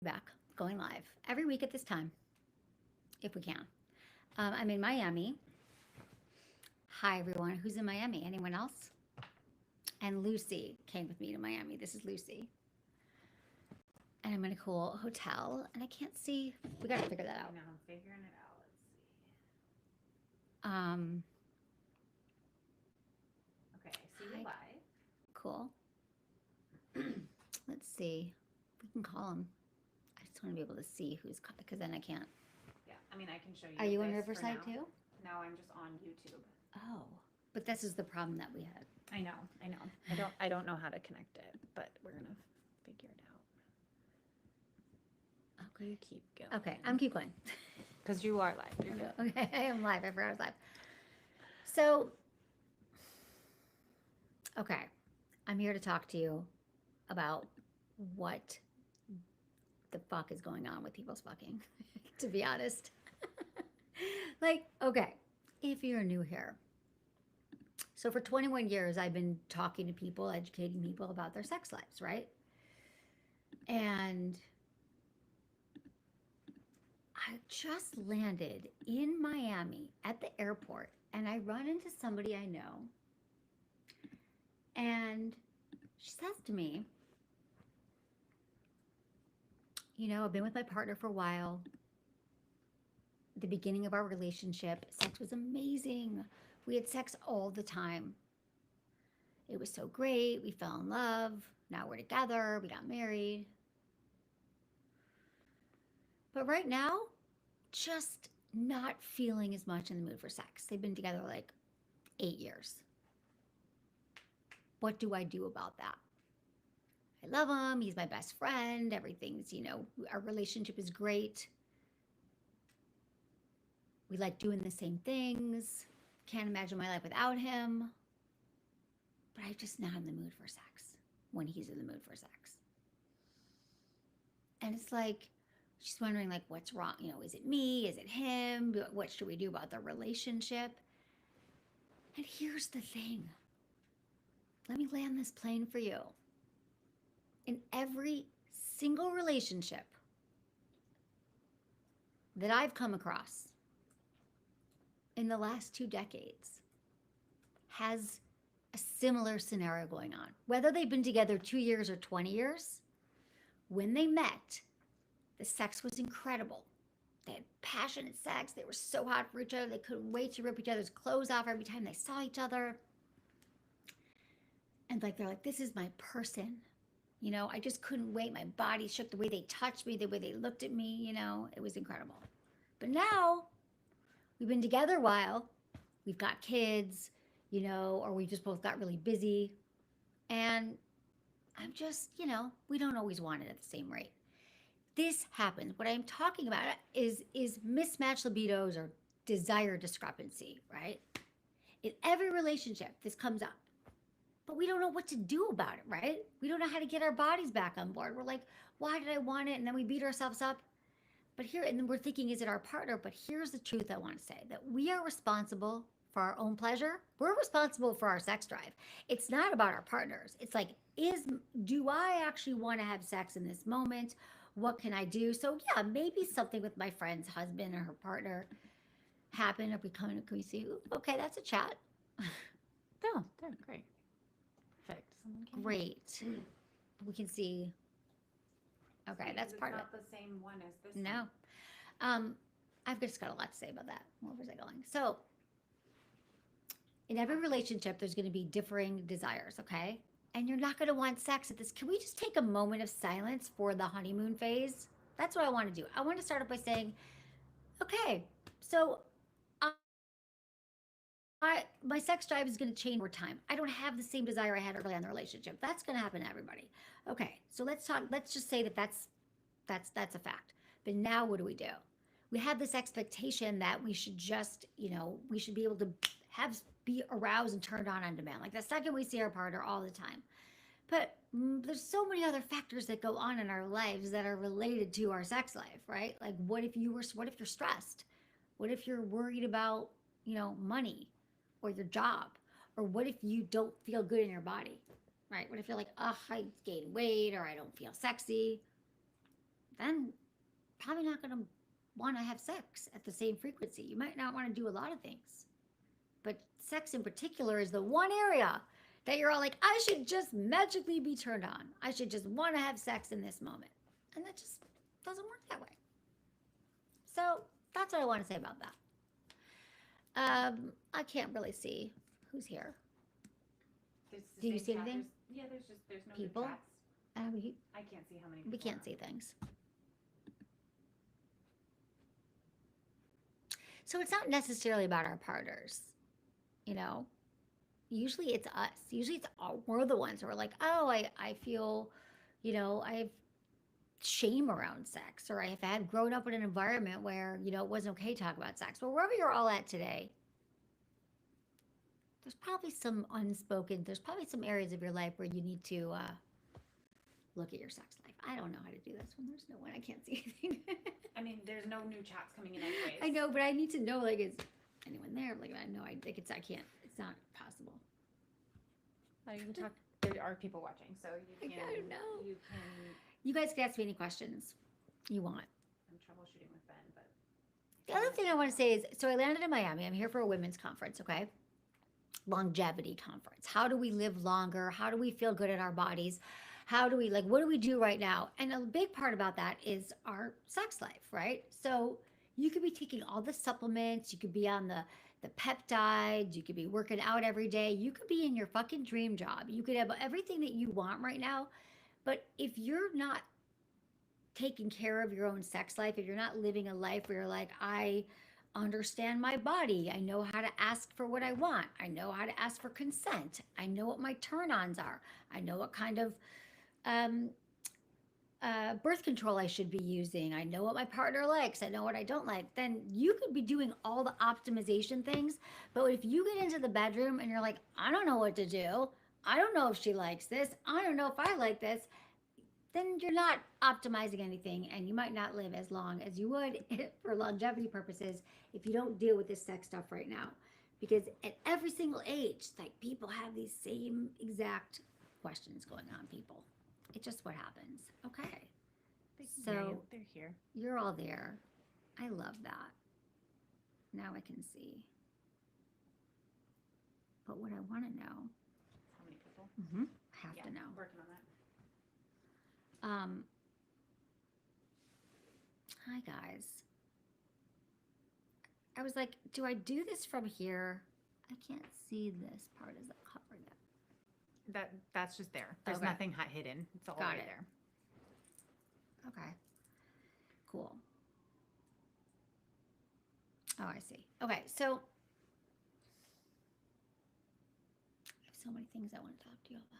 back, going live every week at this time, if we can. I'm in Miami. Hi, everyone. Who's in Miami? Anyone else? And Lucy came with me to Miami. This is Lucy. And I'm in a cool hotel, and I can't see. We got to figure that I out. know, I'm figuring it out. Let's see. Um, Okay, I see you hi. live. Cool. Let's see. We can call him. I just want to be able to see who's, because then I can't. Yeah, I mean, I can show you. Are you on this for Riverside now. too? No, I'm just on YouTube. Oh, but this is the problem that we had. I know, I know. I don't know how to connect it, but we're gonna figure it out. Okay. You keep going. Okay, I'm keep going. Because you are live. You're good. Okay, I am live. I forgot I was live. So, okay, I'm here to talk to you about what the fuck is going on with people's fucking, to be honest. Like, okay, if you're new here. So, for 21 years, I've been talking to people, educating people about their sex lives, right? And I just landed in Miami at the airport and I run into somebody I know. And she says to me, you know, I've been with my partner for a while. The beginning of our relationship, sex was amazing. We had sex all the time. It was so great. We fell in love. Now we're together. We got married. But right now, just not feeling as much in the mood for sex. They've been together like 8 years. What do I do about that? I love him. He's my best friend. Everything's, our relationship is great. We like doing the same things. Can't imagine my life without him. But I'm just not in the mood for sex when he's in the mood for sex. And it's like, she's wondering, like, what's wrong? Is it me? Is it him? What should we do about the relationship? And here's the thing. Let me land this plane for you. In every single relationship that I've come across in the last 2 decades has a similar scenario going on. Whether they've been together 2 years or 20 years, when they met, the sex was incredible. They had passionate sex. They were so hot for each other. They couldn't wait to rip each other's clothes off every time they saw each other. And they're like, this is my person. I just couldn't wait. My body shook, the way they touched me, the way they looked at me, it was incredible. But now we've been together a while. We've got kids, or we just both got really busy. And I'm just, we don't always want it at the same rate. This happens. What I'm talking about is mismatched libidos or desire discrepancy, right? In every relationship, this comes up. But we don't know what to do about it, right? We don't know how to get our bodies back on board. We're like, why did I want it? And then we beat ourselves up. And then we're thinking, is it our partner? But here's the truth I want to say, that we are responsible for our own pleasure. We're responsible for our sex drive. It's not about our partners. It's like, do I actually want to have sex in this moment? What can I do? So yeah, maybe something with my friend's husband or her partner happened. Can we see? Okay, that's a chat. No, they're great. Perfect. Great. We can see. Okay, that's part of it. It's not the same one as this. No. I've just got a lot to say about that. Where was I going? So, in every relationship, there's going to be differing desires, okay? And you're not going to want sex at this. Can we just take a moment of silence for the honeymoon phase? That's what I want to do. I want to start off by saying, okay, so my sex drive is going to change over time. I don't have the same desire I had early on in the relationship. That's going to happen to everybody. Okay, so let's just say that's a fact. But now what do? We have this expectation that we should just, we should be able to be aroused and turned on demand. Like the second we see our partner all the time. But there's so many other factors that go on in our lives that are related to our sex life, right? Like what if you're stressed? What if you're worried about, money or your job? Or what if you don't feel good in your body, right? What if you're like, oh, I gained weight or I don't feel sexy? then probably not going to want to have sex at the same frequency. You might not want to do a lot of things, but sex in particular is the one area that you're all like, I should just magically be turned on. I should just want to have sex in this moment. And that just doesn't work that way. So that's what I want to say about that. I can't really see who's here. Do you see anything? There's no People? new chats. We, I can't see how many. we people can't are. see things. So it's not necessarily about our partners, you know? Usually it's us. Usually we're the ones who are like, oh, I feel, I have shame around sex, or if I had grown up in an environment where, it wasn't okay to talk about sex. Well, wherever you're all at today, there's probably some areas of your life where you need to look at your sex life. I don't know how to do this when there's no one. I can't see anything. I mean, there's no new chats coming in anyways. I know, but I need to know, like, is anyone there? Like, I know, I can't, it's not possible. You can talk. There are people watching, so you can. I don't know. You can. You guys can ask me any questions you want. I'm troubleshooting with Ben, but. The other thing I want to say is, so I landed in Miami. I'm here for a women's conference, okay? Longevity conference. How do we live longer? How do we feel good in our bodies? How do we, like, what do we do right now? And a big part about that is our sex life, right? So you could be taking all the supplements, you could be on the peptides, you could be working out every day, you could be in your fucking dream job, you could have everything that you want right now. But if you're not taking care of your own sex life, if you're not living a life where you're like, I understand my body, I know how to ask for what I want, I know how to ask for consent, I know what my turn ons are, I know what kind of um, birth control I should be using, I know what my partner likes, I know what I don't like, then you could be doing all the optimization things. But if you get into the bedroom and you're like, I don't know what to do, I don't know if she likes this, I don't know if I like this, then you're not optimizing anything, and you might not live as long as you would for longevity purposes if you don't deal with this sex stuff right now. Because at every single age, like, people have these same exact questions going on, people. It's just what happens. Okay. So they're here. you're all there. I love that. Now I can see. But what I want to know, How many people? have to know. Working on that. Hi guys. I was like, do I do this from here? I can't see this part. Is it covered yet? That's just there. There's Okay. nothing hidden. It's all Got right it. there. Okay. Cool. Oh, I see. Okay, so I have so many things I want to talk to you about.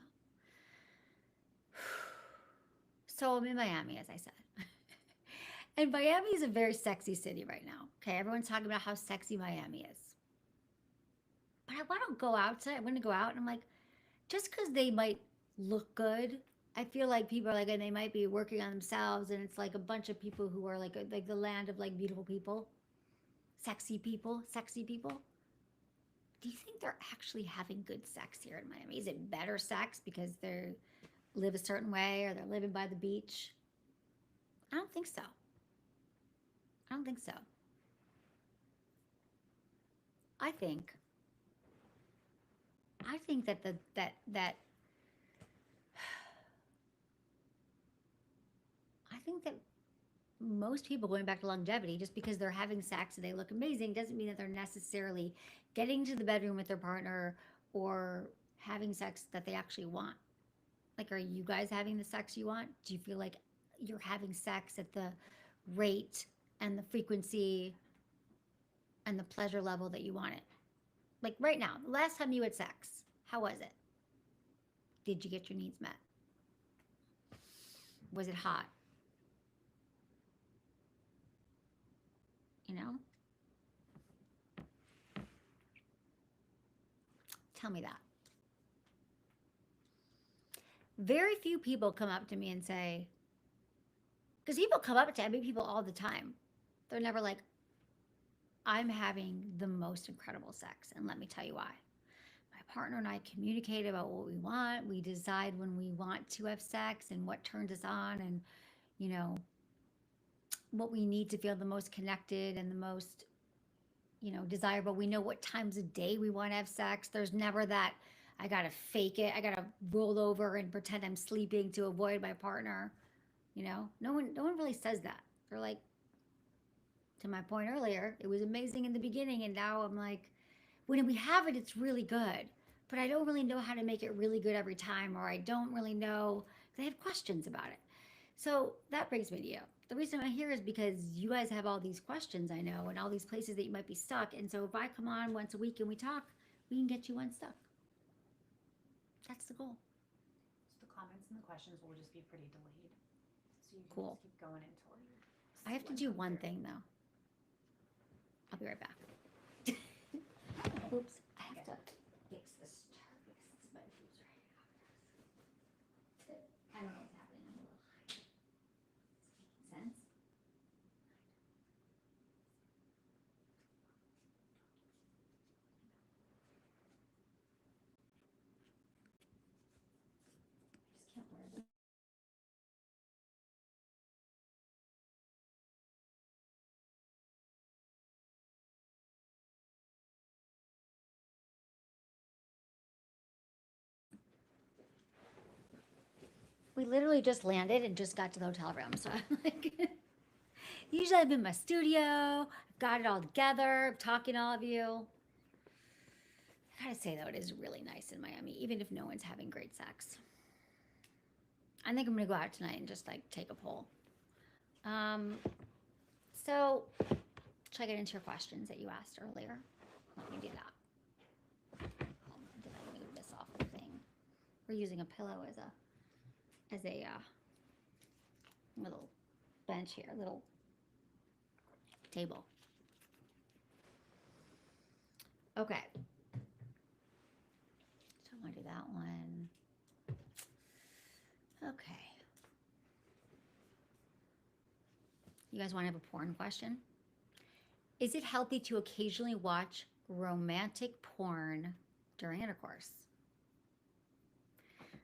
So I'm in Miami, as I said. And Miami is a very sexy city right now. Okay, everyone's talking about how sexy Miami is. But I want to go outside. I'm going to go out, and I'm like, just because they might look good, I feel like people are like, and they might be working on themselves, and it's like a bunch of people who are like the land of like beautiful people, sexy people, sexy people. Do you think they're actually having good sex here in Miami? Is it better sex because they live a certain way or they're living by the beach? I don't think so. I don't think so. I think that I think that most people, going back to longevity, just because they're having sex and they look amazing doesn't mean that they're necessarily getting to the bedroom with their partner or having sex that they actually want. Like, are you guys having the sex you want? Do you feel like you're having sex at the rate and the frequency and the pleasure level that you want it? Like right now, the last time you had sex, how was it? Did you get your needs met? Was it hot? You know? Tell me that. Very few people come up to me and say, because people come up to me, people all the time. They're never like, I'm having the most incredible sex, and let me tell you why. My partner and I communicate about what we want. We decide when we want to have sex and what turns us on, and, you know, what we need to feel the most connected and the most, desirable. We know what times of day we want to have sex. There's never that I gotta fake it. I gotta roll over and pretend I'm sleeping to avoid my partner. No one really says that. They're like, to my point earlier, it was amazing in the beginning, and now I'm like, when we have it, it's really good. But I don't really know how to make it really good every time, or I don't really know. They have questions about it. So that brings me to you. The reason I'm here is because you guys have all these questions, I know, and all these places that you might be stuck. And so if I come on once a week and we talk, we can get you unstuck. That's the goal. So the comments and the questions will just be pretty delayed. So you can Cool. just keep going until you I have to do one thing though. I'll be right back. Oops, I have to fix this chart because it's my boobs right now. I don't know what's happening. I'm a little high. Is it making sense? I just can't wear this. We literally just landed and just got to the hotel room. So I'm like, usually I'm in my studio, I've got it all together, I'm talking to all of you. I gotta say though, it is really nice in Miami, even if no one's having great sex. I think I'm gonna go out tonight and just like take a poll. Um, so should I get into your questions that you asked earlier? Let me do that. Hold on, did I move this off the thing? We're using a pillow as a little bench here, little table. Okay. So I want to do that one. Okay. You guys want to have a porn question? Is it healthy to occasionally watch romantic porn during intercourse?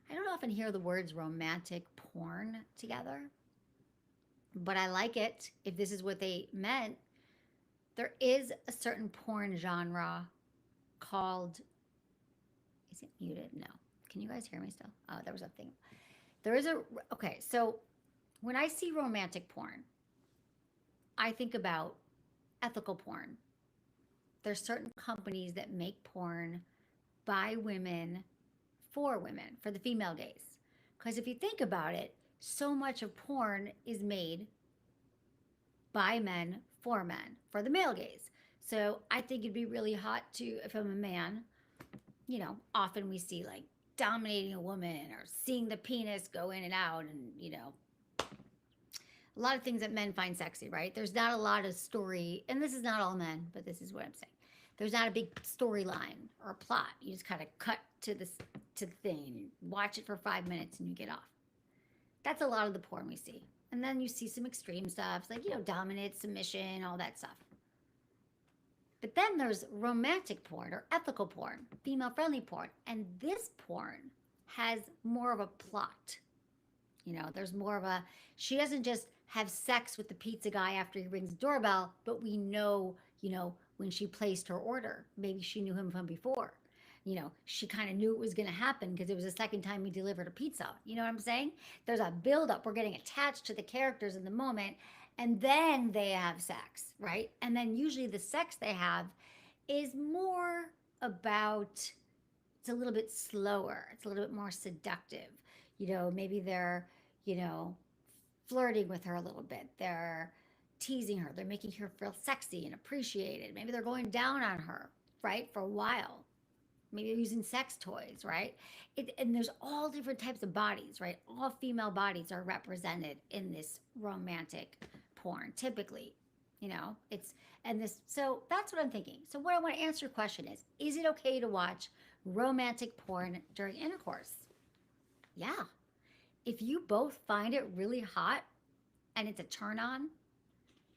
I don't often hear the words romantic porn together, but I like it if this is what they meant. There is a certain porn genre called, is it muted? No. Can you guys hear me still? Oh, there was a thing. There is a, okay, so when I see romantic porn, I think about ethical porn. There's certain companies that make porn by women, for the female gaze. Because if you think about it, so much of porn is made by men, for the male gaze. So I think it'd be really hot to, if I'm a man, often we see like dominating a woman or seeing the penis go in and out and, a lot of things that men find sexy, right? There's not a lot of story, and this is not all men, but this is what I'm saying. There's not a big storyline or a plot. You just kind of cut to the thing, watch it for 5 minutes, and you get off. That's a lot of the porn we see. And then you see some extreme stuff, like, dominance, submission, all that stuff. But then there's romantic porn or ethical porn, female friendly porn. And this porn has more of a plot. There's more of a, she doesn't just have sex with the pizza guy after he rings the doorbell, but we know, when she placed her order, maybe she knew him from before. She kind of knew it was going to happen because it was the second time he delivered a pizza. You know what I'm saying? There's a buildup. We're getting attached to the characters in the moment, and then they have sex, right? And then usually the sex they have is more about, it's a little bit slower. It's a little bit more seductive. Maybe they're, you know, flirting with her a little bit. They're teasing her. They're making her feel sexy and appreciated. Maybe they're going down on her, right, for a while. Maybe they're using sex toys, right? And there's all different types of bodies, right? All female bodies are represented in this romantic porn, typically. It's, and this, so that's what I'm thinking. So, what I want to answer your question is it okay to watch romantic porn during intercourse? Yeah. If you both find it really hot and it's a turn on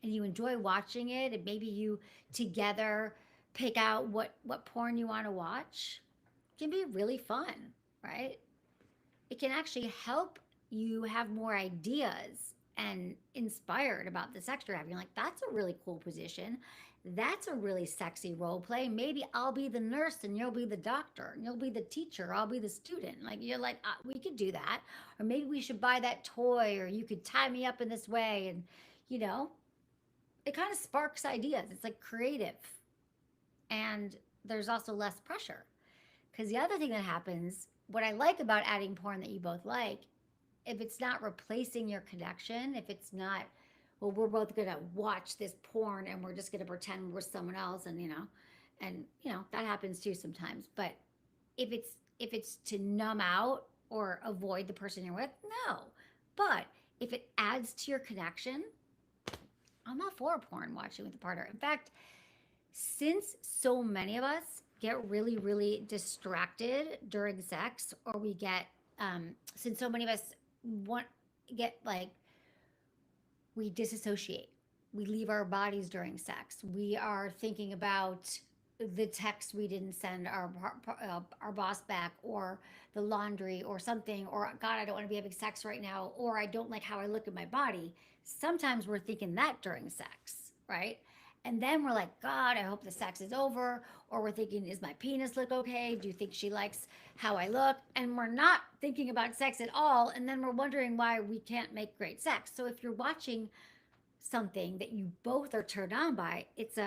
and you enjoy watching it, and maybe you together pick out what porn you want to watch, it can be really fun, right? It can actually help you have more ideas and inspired about the sex you're having. Like, that's a really cool position. That's a really sexy role play. Maybe I'll be the nurse and you'll be the doctor and you'll be the teacher. I'll be the student. Like, you're like, we could do that. Or maybe we should buy that toy, or you could tie me up in this way. And, you know, it kind of sparks ideas. It's like creative. And there's also less pressure. Because the other thing that happens, what I like about adding porn that you both like, if it's not replacing your connection, if it's not, well, we're both gonna watch this porn and we're just gonna pretend we're someone else, and that happens too sometimes. But if it's to numb out or avoid the person you're with, no. But if it adds to your connection, I'm not for porn watching with a partner. In fact, since so many of us get really, really distracted during sex, or we get, since so many of us want get like we disassociate, we leave our bodies during sex. We are thinking about the text we didn't send our boss back, or the laundry, or something, or God, I don't want to be having sex right now, or I don't like how I look at my body. Sometimes we're thinking that during sex, right? And then we're like, God, I hope the sex is over. Or we're thinking, is my penis look okay? Do you think she likes how I look? And we're not thinking about sex at all. And then we're wondering why we can't make great sex. So if you're watching something that you both are turned on by, it's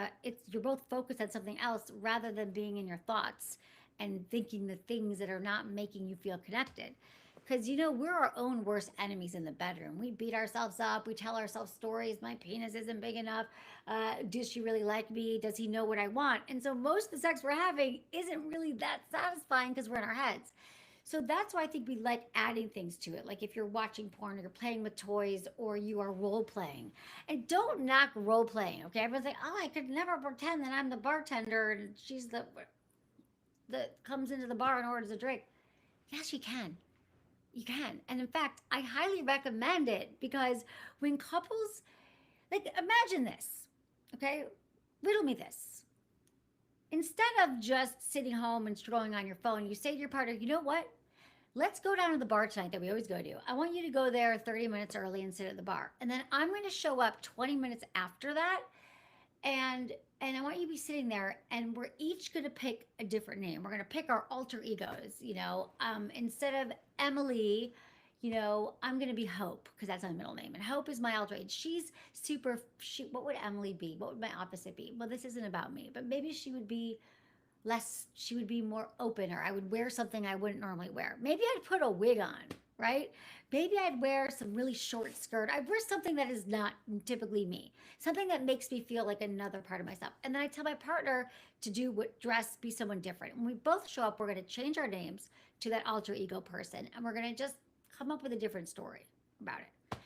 you're both focused on something else rather than being in your thoughts and thinking the things that are not making you feel connected. Because we're our own worst enemies in the bedroom. We beat ourselves up. We tell ourselves stories. My penis isn't big enough. Does she really like me? Does he know what I want? And so most of the sex we're having isn't really that satisfying because we're in our heads. So that's why I think we like adding things to it. Like if you're watching porn, or you're playing with toys, or you are role playing. And don't knock role playing, okay? Everyone's like, oh, I could never pretend that I'm the bartender and she's the that comes into the bar and orders a drink. Yes, you can. You can. And in fact, I highly recommend it, because when couples, like, imagine this, okay? Riddle me this. Instead of just sitting home and scrolling on your phone, you say to your partner, you know what? Let's go down to the bar tonight that we always go to. I want you to go there 30 minutes early and sit at the bar. And then I'm going to show up 20 minutes after that, and I want you to be sitting there, and we're each going to pick a different name. We're going to pick our alter egos. Instead of Emily, I'm going to be Hope, because that's my middle name, and Hope is my alter ego. She's super. What would Emily be? What would my opposite be? Well, this isn't about me, but maybe she would be less. She would be more open, or I would wear something I wouldn't normally wear. Maybe I'd put a wig on, right? Maybe I'd wear some really short skirt. I'd wear something that is not typically me, something that makes me feel like another part of myself. And then I tell my partner to do what dress, be someone different. When we both show up, we're going to change our names to that alter ego person, and we're going to just come up with a different story about it.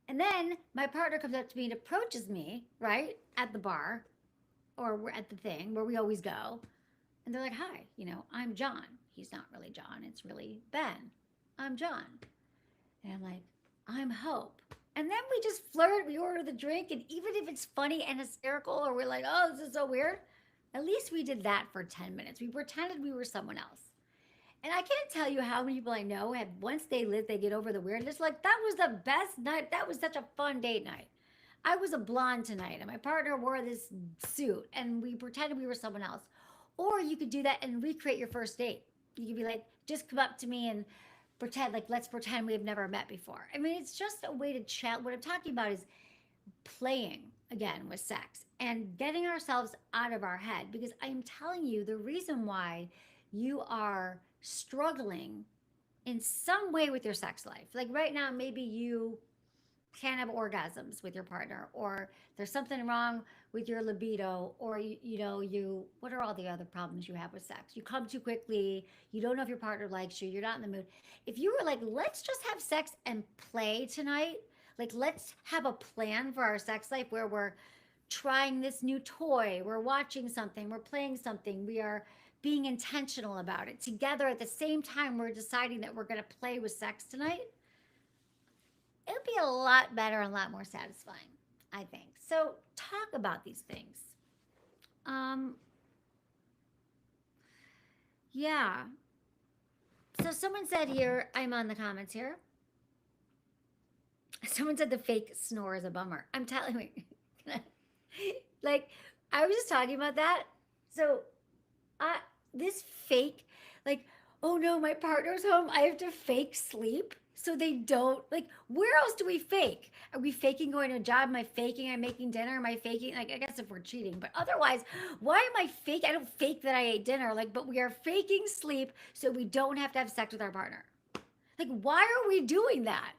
And then my partner comes up to me and approaches me, right, at the bar, or we're at the thing where we always go. And they're like, hi, I'm John. He's not really John, it's really Ben. I'm John. And I'm like, I'm Hope. And then we just flirt, we order the drink, and even if it's funny and hysterical, or we're like, oh, this is so weird, at least we did that for 10 minutes. We pretended we were someone else. And I can't tell you how many people I know have, once they get over the weirdness, like, that was the best night. That was such a fun date night. I was a blonde tonight, and my partner wore this suit, and we pretended we were someone else. Or you could do that and recreate your first date. You could be like, just come up to me and pretend, like, let's pretend we have never met before. I mean, it's just a way to chat. What I'm talking about is playing again with sex and getting ourselves out of our head, because I'm telling you, the reason why you are struggling in some way with your sex life, like right now, maybe you can't have orgasms with your partner, or there's something wrong with your libido, or you what are all the other problems you have with sex? You come too quickly, you don't know if your partner likes you, you're not in the mood. If you were like, let's just have sex and play tonight, like, let's have a plan for our sex life where we're trying this new toy, we're watching something, we're playing something, we are being intentional about it together, at the same time we're deciding that we're going to play with sex tonight, it would be a lot better and a lot more satisfying, I think. So talk about these things. Um, yeah. So someone said here, I'm on the comments here. Someone said the fake snore is a bummer. I'm telling you. Like, I was just talking about that. So, I this fake, like, oh no, my partner's home. I have to fake sleep so they don't, like, where else do we fake? Are we faking going to a job? Am I faking I'm making dinner? Am I faking, like, I guess if we're cheating, but otherwise, why am I fake? I don't fake that I ate dinner, like, but we are faking sleep so we don't have to have sex with our partner. Like, why are we doing that?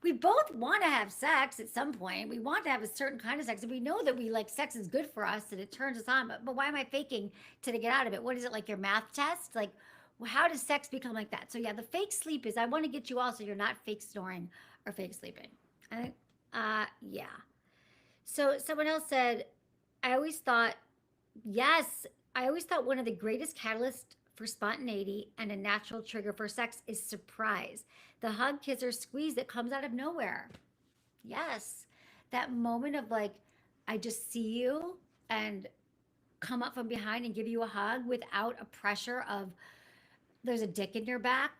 We both want to have sex at some point. We want to have a certain kind of sex. And we know that we like sex is good for us and it turns us on. But why am I faking to get out of it? What is it, like your math test? Like, how does sex become like that? So yeah, the fake sleep is I want to get you all so you're not fake snoring or fake sleeping. I, yeah. So someone else said, I always thought, yes, I always thought one of the greatest catalysts for spontaneity and a natural trigger for sex is surprise. The hug, kiss, or squeeze that comes out of nowhere. Yes. That moment of like, I just see you and come up from behind and give you a hug without a pressure of there's a dick in your back,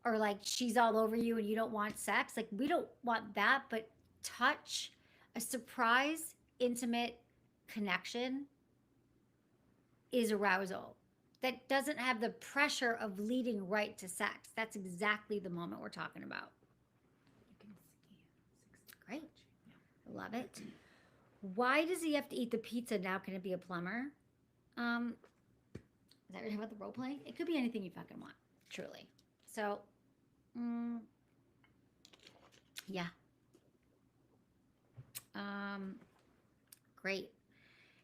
or like she's all over you and you don't want sex. Like, we don't want that, but touch, a surprise, intimate connection is arousal that doesn't have the pressure of leading right to sex. That's exactly the moment we're talking about. You can see Great. Love it. Why does he have to eat the pizza now? Can it be a plumber? Is that what you're about the role playing? It could be anything you fucking want, truly. So, yeah. Great.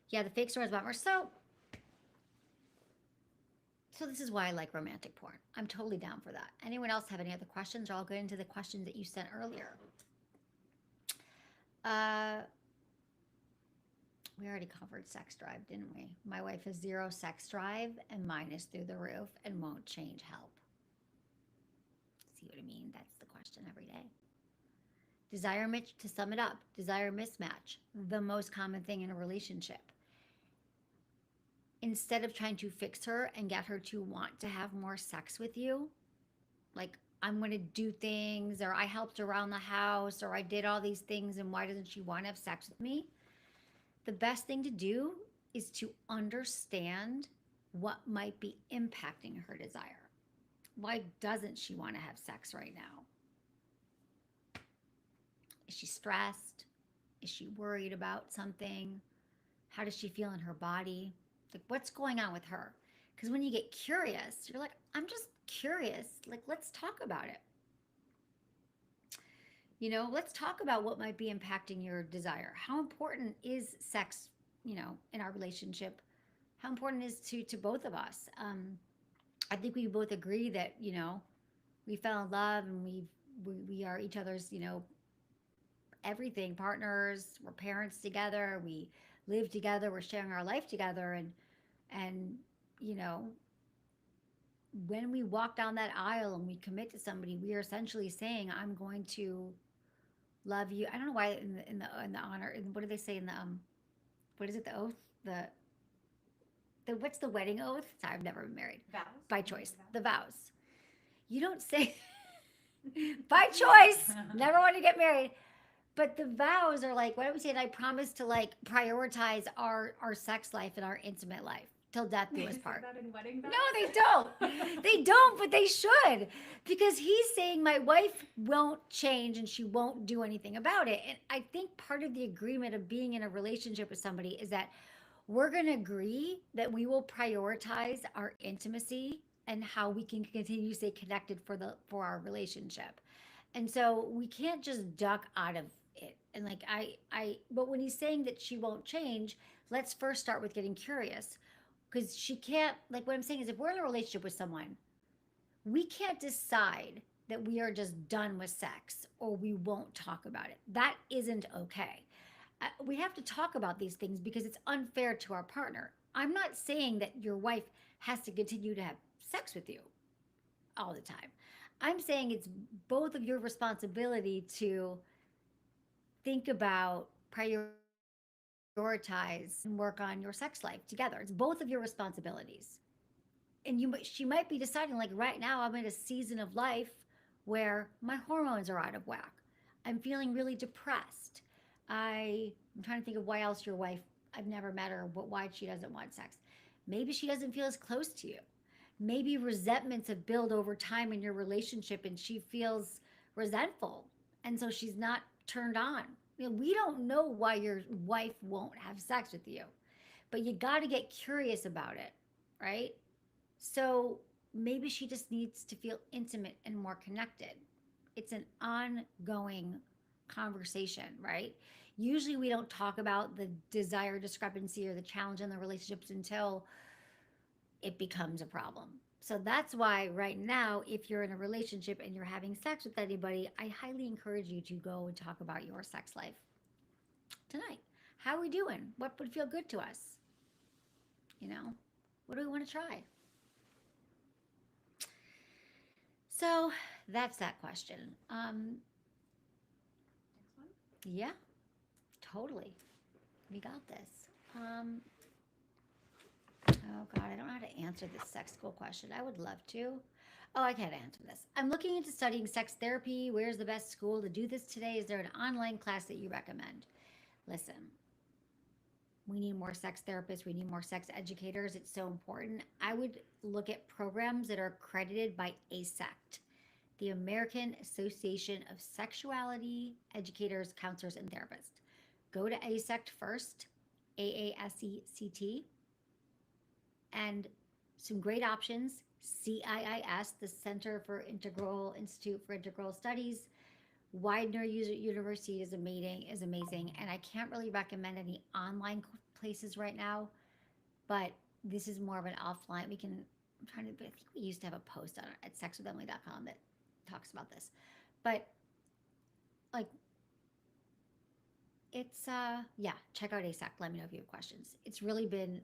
Yeah, the fake story is bummer. So this is why I like romantic porn. I'm totally down for that. Anyone else have any other questions? Or I'll go into the questions that you sent earlier. We already covered sex drive, didn't we? My wife has zero sex drive and mine is through the roof and won't change help. See what I mean? That's the question every day. Desire Mitch, to sum it up, desire mismatch, the most common thing in a relationship. Instead of trying to fix her and get her to want to have more sex with you, like, I'm going to do things, or I helped around the house, or I did all these things, and why doesn't she want to have sex with me? The best thing to do is to understand what might be impacting her desire. Why doesn't she want to have sex right now? Is she stressed? Is she worried about something? How does she feel in her body? Like, what's going on with her? Because when you get curious, you're like, I'm just curious. Like, let's talk about it. Let's talk about what might be impacting your desire. How important is sex, in our relationship? How important is to both of us? I think we both agree that, we fell in love and we are each other's, everything, partners, we're parents together, we live together, we're sharing our life together. And, when we walk down that aisle and we commit to somebody, we are essentially saying, I'm going to love you. I don't know why in the honor. What do they say in the what is it? The oath. The what's the wedding oath? Sorry, I've never been married. Vows. By choice. The vows. You don't say by choice. Never want to get married. But the vows are like, what do we say? And I promise to like prioritize our sex life and our intimate life till death do us part. That in wedding vows? No, they don't. They don't, but they should. Because he's saying my wife won't change and she won't do anything about it. And I think part of the agreement of being in a relationship with somebody is that we're going to agree that we will prioritize our intimacy and how we can continue to stay connected for our relationship. And so we can't just duck out of it. And like but when he's saying that she won't change, let's first start with getting curious. Because she can't, like, what I'm saying is if we're in a relationship with someone, we can't decide that we are just done with sex or we won't talk about it. That isn't okay. We have to talk about these things because it's unfair to our partner. I'm not saying that your wife has to continue to have sex with you all the time. I'm saying it's both of your responsibility to think about prioritize and work on your sex life together. It's both of your responsibilities. And she might be deciding, like, right now I'm in a season of life where my hormones are out of whack. I'm feeling really depressed. I'm trying to think of why else your wife, I've never met her, but why she doesn't want sex. Maybe she doesn't feel as close to you. Maybe resentments have built over time in your relationship and she feels resentful. And so she's not turned on. We don't know why your wife won't have sex with you, but you got to get curious about it, right? So maybe she just needs to feel intimate and more connected. It's an ongoing conversation, right? Usually we don't talk about the desire discrepancy or the challenge in the relationships until it becomes a problem. So that's why right now, if you're in a relationship and you're having sex with anybody, I highly encourage you to go and talk about your sex life tonight. How are we doing? What would feel good to us? You know, what do we want to try? So that's that question. Next one. Yeah, totally. We got this. Oh God, I don't know how to answer this sex school question. I would love to. Oh, I can't answer this. I'm looking into studying sex therapy. Where's the best school to do this today? Is there an online class that you recommend? Listen, we need more sex therapists. We need more sex educators. It's so important. I would look at programs that are accredited by ASECT, the American Association of Sexuality Educators, Counselors, and Therapists. Go to ASECT first, AASECT, and some great options. CIIS, the Center for Integral Institute for Integral Studies. Widener University is amazing, and I can't really recommend any online places right now, but this is more of an offline. I'm trying to, I think we used to have a post on it at sexwithemily.com that talks about this, but like it's yeah, check out ASAC. Let me know if you have questions. It's really been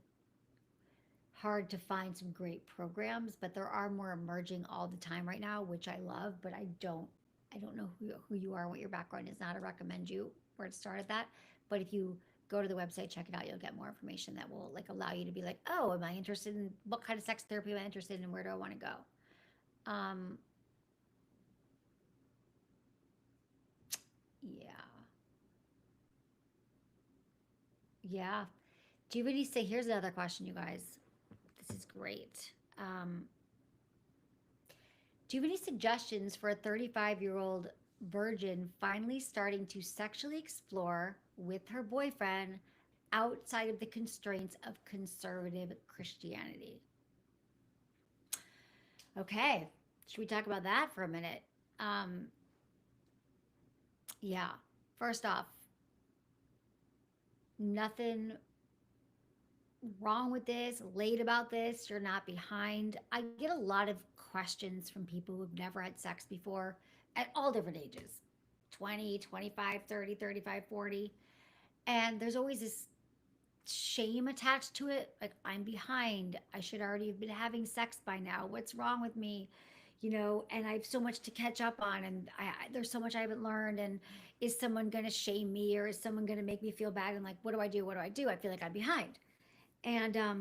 hard to find some great programs, but there are more emerging all the time right now, which I love, but I don't know who you are, what your background is. Not to recommend you where to start at that, but if you go to the website, check it out, you'll get more information that will like allow you to be like, oh, am I interested in what kind of sex therapy am I interested in? Where do I want to go? Yeah. Yeah. Do you really say, here's another question, you guys. This is great. Do you have any suggestions for a 35-year-old virgin finally starting to sexually explore with her boyfriend outside of the constraints of conservative Christianity? Okay, should we talk about that for a minute? Um, yeah, first off, nothing wrong with this, late about this, you're not behind. I get a lot of questions from people who've never had sex before at all different ages 20, 25, 30, 35, 40. And there's always this shame attached to it. Like, I'm behind. I should already have been having sex by now. What's wrong with me? And I have so much to catch up on, and there's so much I haven't learned. And is someone going to shame me, or is someone going to make me feel bad? And like, what do I do? What do I do? I feel like I'm behind. And oh,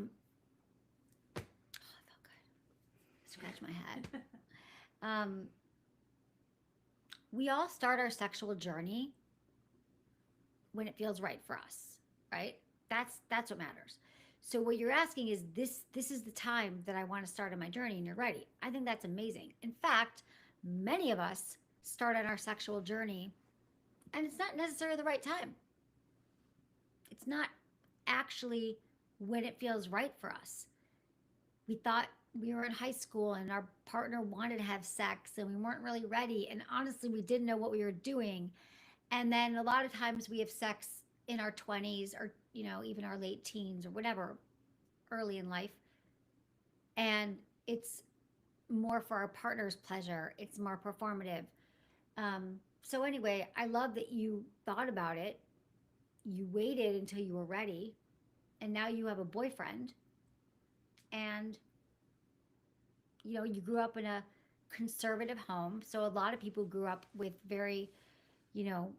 that felt good. Scratch my head. Um, we all start our sexual journey when it feels right for us, right? That's what matters. So what you're asking is this is the time that I want to start on my journey, and you're ready. I think that's amazing. In fact, many of us start on our sexual journey and it's not necessarily the right time. It's not actually when it feels right for us. We thought we were in high school and our partner wanted to have sex and we weren't really ready, and honestly we didn't know what we were doing. And then a lot of times we have sex in our 20s, or even our late teens or whatever, early in life, and it's more for our partner's pleasure. It's more performative. So anyway, I love that you thought about it. You waited until you were ready, and now you have a boyfriend, and you grew up in a conservative home. So a lot of people grew up with very, you know,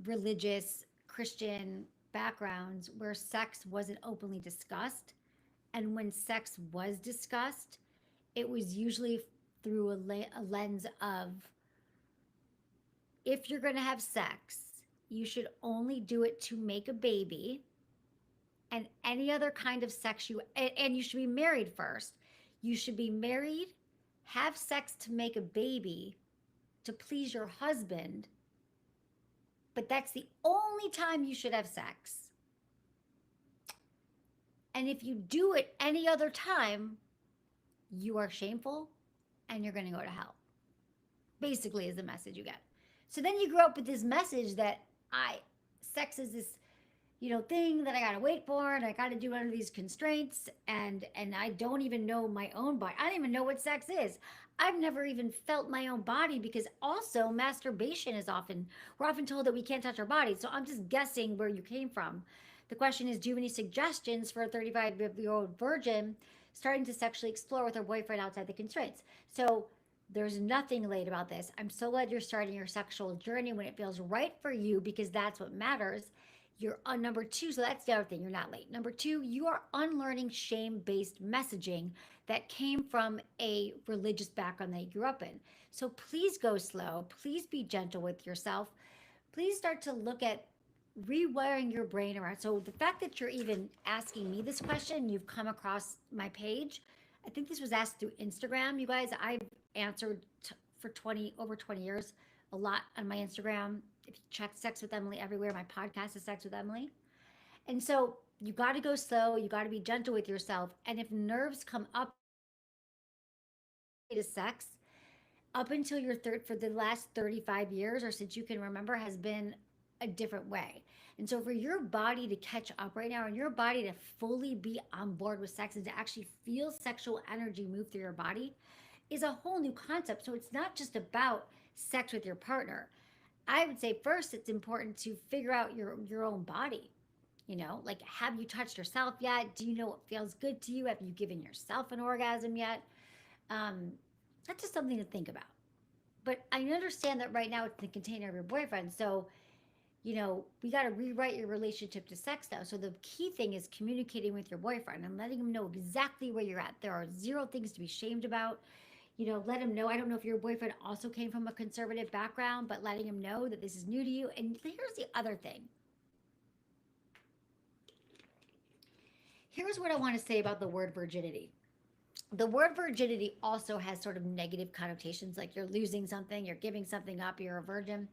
religious Christian backgrounds where sex wasn't openly discussed. And when sex was discussed, it was usually through a lens of if you're going to have sex, you should only do it to make a baby, and any other kind of sex and you should be married first. You should be married, have sex to make a baby to please your husband, but that's the only time you should have sex. And if you do it any other time, you are shameful and you're going to go to hell. Basically, is the message you get. So then you grow up with this message that I sex is this thing that I gotta wait for and I gotta do under these constraints, and I don't even know my own body. I don't even know what sex is. I've never even felt my own body, because also masturbation is often, we're often told that we can't touch our bodies. So I'm just guessing where you came from. The question is, do you have any suggestions for a 35-year-old virgin starting to sexually explore with her boyfriend outside the constraints? So there's nothing late about this. I'm so glad you're starting your sexual journey when it feels right for you, because that's what matters. You're on number two. So that's the other thing. You're not late. Number two, you are unlearning shame based messaging that came from a religious background that you grew up in. So please go slow. Please be gentle with yourself. Please start to look at rewiring your brain around. So the fact that you're even asking me this question, you've come across my page. I think this was asked through Instagram. You guys, I've answered for 20 years a lot on my Instagram. If you check Sex with Emily everywhere, my podcast is Sex with Emily. And so you got to go slow. You got to be gentle with yourself. And if nerves come up to sex, up until your third, for the last 35 years or since you can remember, has been a different way. And so for your body to catch up right now, and your body to fully be on board with sex and to actually feel sexual energy move through your body, is a whole new concept. So it's not just about sex with your partner. I would say first it's important to figure out your own body. Like, have you touched yourself yet? Do you know what feels good to you? Have you given yourself an orgasm yet? Um, that's just something to think about. But I understand that right now it's the container of your boyfriend. So, we got to rewrite your relationship to sex now. So the key thing is communicating with your boyfriend and letting him know exactly where you're at. There are zero things to be shamed about. Let him know. I don't know if your boyfriend also came from a conservative background, but letting him know that this is new to you. And here's the other thing. Here's what I want to say about the word virginity. The word virginity also has sort of negative connotations, like you're losing something, you're giving something up, you're a virgin,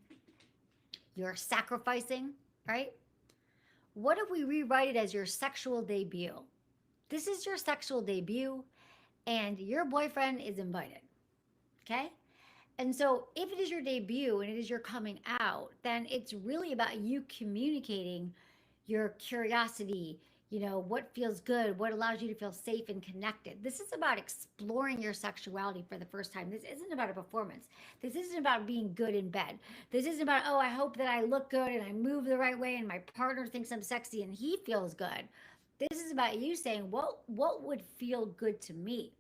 you're sacrificing, right? What if we rewrite it as your sexual debut? This is your sexual debut, and your boyfriend is invited, okay? And so, if it is your debut and it is your coming out, then it's really about you communicating your curiosity, what feels good, what allows you to feel safe and connected. This is about exploring your sexuality for the first time. This isn't about a performance. This isn't about being good in bed. This isn't about, oh, I hope that I look good and I move the right way and my partner thinks I'm sexy and he feels good. This is about you saying, what would feel good to me?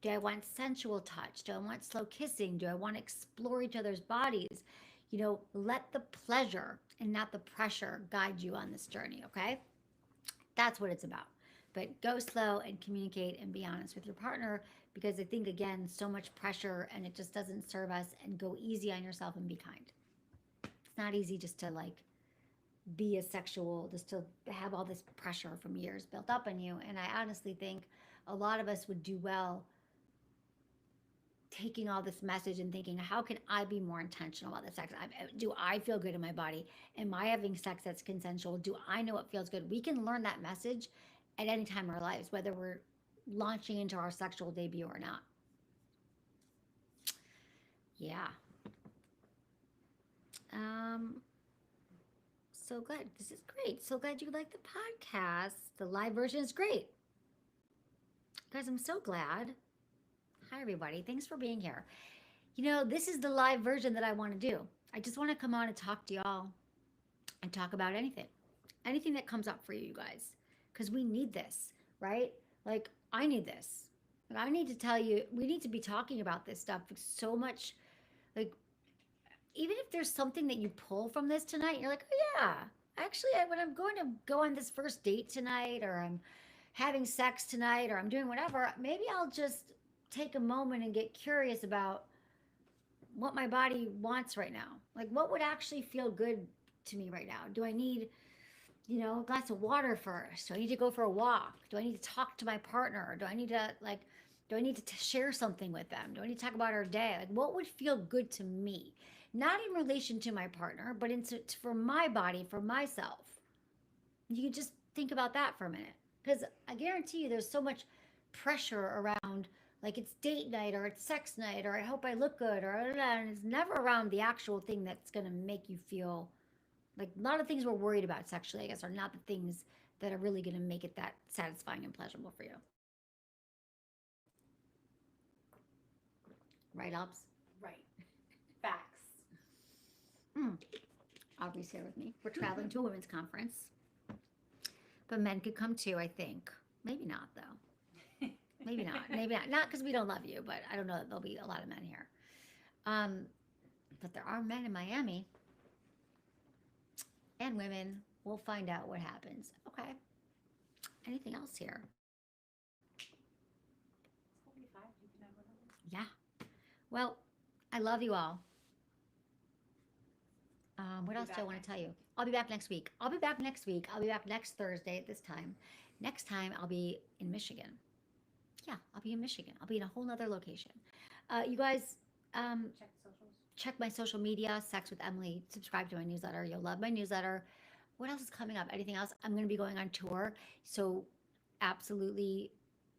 Do I want sensual touch? Do I want slow kissing? Do I want to explore each other's bodies? Let the pleasure and not the pressure guide you on this journey, okay? That's what it's about. But go slow and communicate and be honest with your partner, because I think, again, so much pressure and it just doesn't serve us. And go easy on yourself and be kind. It's not easy just to be a sexual, just to have all this pressure from years built up on you. And I honestly think a lot of us would do well taking all this message and thinking, how can I be more intentional about the sex? Do I feel good in my body? Am I having sex that's consensual? Do I know what feels good? We can learn that message at any time in our lives, whether we're launching into our sexual debut or not. Yeah. Um, so good. This is great. So glad you like the podcast. The live version is great. Guys, I'm so glad. Hi, everybody. Thanks for being here. This is the live version that I want to do. I just want to come on and talk to y'all and talk about anything that comes up for you guys, because we need this, right? Like, I need this. I need to tell you, we need to be talking about this stuff so much. Like, even if there's something that you pull from this tonight, you're like, oh, yeah, actually, when I'm going to go on this first date tonight, or I'm having sex tonight, or I'm doing whatever, maybe I'll just take a moment and get curious about what my body wants right now. Like, what would actually feel good to me right now? Do I need, a glass of water first? Do I need to go for a walk? Do I need to talk to my partner? Do I need to share something with them? Do I need to talk about our day? Like, what would feel good to me? Not in relation to my partner, but for my body, for myself. You can just think about that for a minute. Because I guarantee you there's so much pressure around, like, it's date night or it's sex night or I hope I look good or and it's never around the actual thing that's going to make you feel like a lot of things we're worried about sexually, I guess, are not the things that are really going to make it that satisfying and pleasurable for you. Right, Ops? Right. Facts. Mm. Aubrey's here with me. We're traveling to a women's conference. But men could come too, I think. Maybe not, though. Maybe not. Maybe not. Not because we don't love you, but I don't know that there'll be a lot of men here. But there are men in Miami and women. We'll find out what happens. Okay. Anything else here? You can have whatever. Yeah. Well, I love you all. What else do I want to tell you? I'll be back next week. I'll be back next week. I'll be back next Thursday at this time. Next time, I'll be in Michigan. Yeah, I'll be in Michigan. I'll be in a whole nother location. You guys, Check socials. check my social media, Sex with Emily. Subscribe to my newsletter. You'll love my newsletter. What else is coming up? Anything else? I'm going to be going on tour. So, absolutely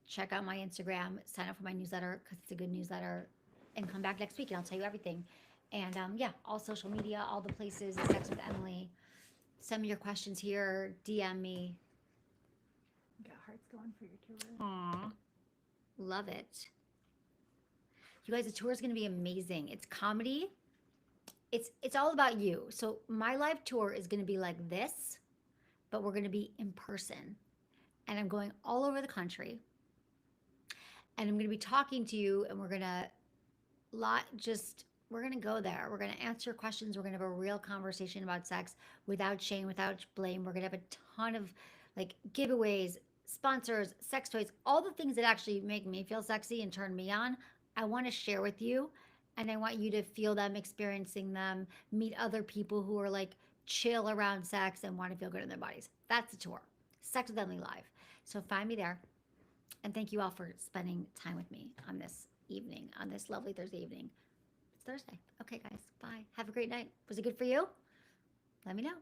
check out my Instagram, sign up for my newsletter because it's a good newsletter, and come back next week and I'll tell you everything. And yeah, all social media, all the places, Sex with Emily. Send me your questions here, DM me. Got hearts going for your tour. Aww. Love it. You guys, the tour is going to be amazing. It's comedy. It's all about you. So my live tour is going to be like this, but we're going to be in person. And I'm going all over the country. And I'm going to be talking to you and we're going to we're going to go there. We're going to answer questions. We're going to have a real conversation about sex without shame, without blame. We're going to have a ton of like giveaways, sponsors, sex toys, all the things that actually make me feel sexy and turn me on. I want to share with you and I want you to feel them, experiencing them, meet other people who are like chill around sex and want to feel good in their bodies. That's the tour. Sex with Emily Live. So find me there. And thank you all for spending time with me on this evening, on this lovely Thursday evening. It's Thursday. Okay, guys. Bye. Have a great night. Was it good for you? Let me know.